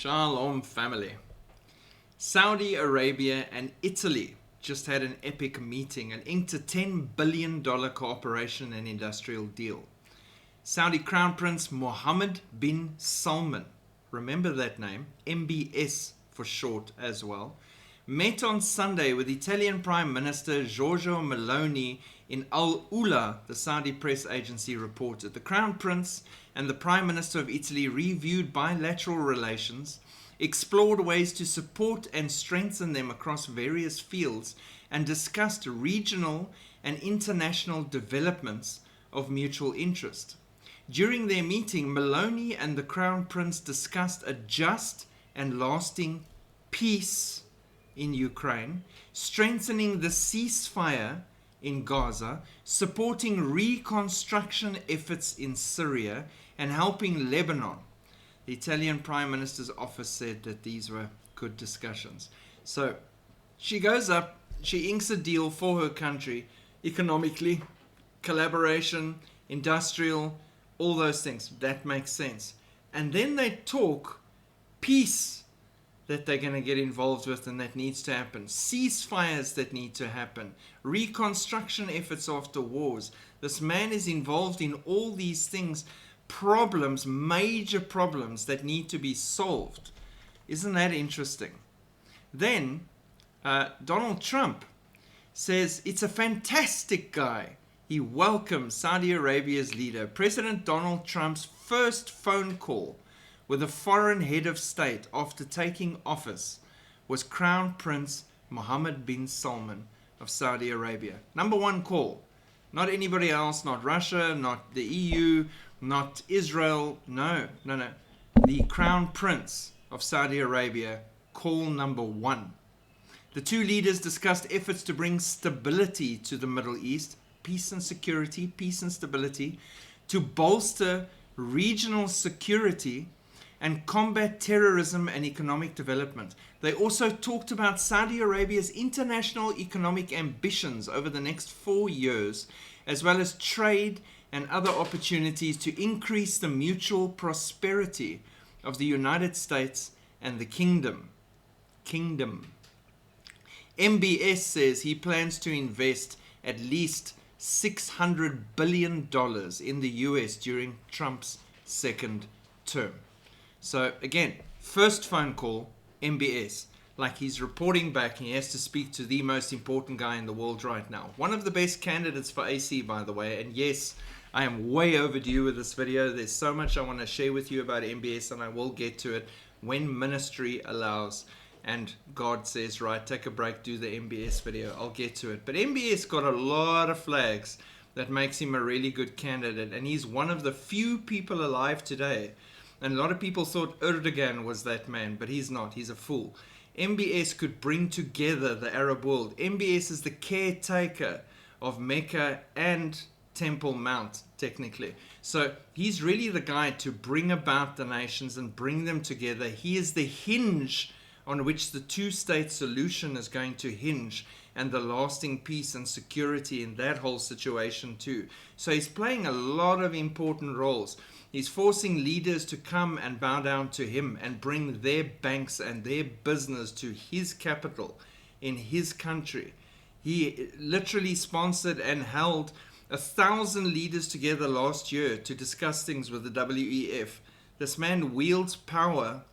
Shalom family. Saudi Arabia and Italy just had an epic meeting and inked a $10 billion cooperation and industrial deal. Saudi Crown Prince Mohammed bin Salman, remember that name, MBS for short as well, met on Sunday with Italian Prime Minister Giorgia Meloni in Al Ula, the Saudi press agency reported. The Crown Prince and the Prime Minister of Italy reviewed bilateral relations, explored ways to support and strengthen them across various fields, and discussed regional and international developments of mutual interest. During their meeting, Meloni and the Crown Prince discussed a just and lasting peace in Ukraine, strengthening the ceasefire in Gaza, supporting reconstruction efforts in Syria, and helping Lebanon. The Italian Prime Minister's office said that these were good discussions. So she goes up, she inks a deal for her country, economically, collaboration, industrial, all those things. That makes sense. And then they talk peace that they're going to get involved with and that needs to happen. Ceasefires that need to happen. Reconstruction efforts after wars. This man is involved in all these things, problems, major problems that need to be solved. Isn't that interesting? Then Donald Trump says it's a fantastic guy. He welcomes Saudi Arabia's leader. President Donald Trump's first phone call with a foreign head of state after taking office was Crown Prince Mohammed bin Salman of Saudi Arabia. Number one call. Not anybody else, not Russia, not the EU, not Israel. No. The Crown Prince of Saudi Arabia, call number one. The two leaders discussed efforts to bring stability to the Middle East, peace and security, peace and stability, to bolster regional security and combat terrorism and economic development. They also talked about Saudi Arabia's international economic ambitions over the next 4 years, as well as trade and other opportunities to increase the mutual prosperity of the United States and the Kingdom. MBS says he plans to invest at least $600 billion in the US during Trump's second term. So again, first phone call, MBS, like he's reporting back and he has to speak to the most important guy in the world right now. One of the best candidates for AC, by the way. And yes, I am way overdue with this video. There's so much I want to share with you about MBS, and I will get to it when ministry allows. And God says, right, take a break, do the MBS video. I'll get to it. But MBS got a lot of flags that makes him a really good candidate. And he's one of the few people alive today. And a lot of people thought Erdogan was that man, but he's not. He's a fool. MBS could bring together the Arab world. MBS is the caretaker of Mecca and Temple Mount, technically. So he's really the guy to bring about the nations and bring them together. He is the hinge on which the two-state solution is going to hinge, and the lasting peace and security in that whole situation too. So he's playing a lot of important roles. He's forcing leaders to come and bow down to him and bring their banks and their business to his capital in his country. He literally sponsored and held 1,000 leaders together last year to discuss things with the WEF. This man wields power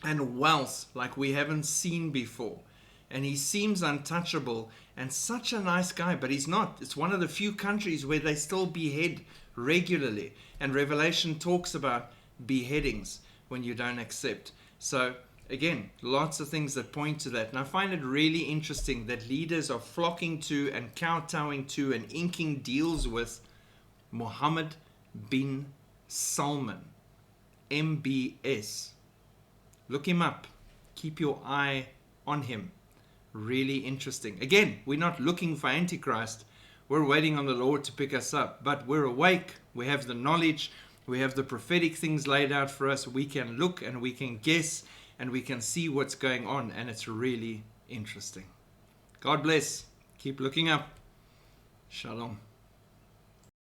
and wealth like we haven't seen before. And he seems untouchable and such a nice guy, but he's not. It's one of the few countries where they still behead regularly. And Revelation talks about beheadings when you don't accept. So again, lots of things that point to that. And I find it really interesting that leaders are flocking to and kowtowing to and inking deals with Mohammed bin Salman, MBS. Look him up. Keep your eye on him. Really interesting. Again, we're not looking for Antichrist. We're waiting on the Lord to pick us up. But we're awake. We have the knowledge. We have the prophetic things laid out for us. We can look and we can guess and we can see what's going on. And it's really interesting. God bless. Keep looking up. Shalom.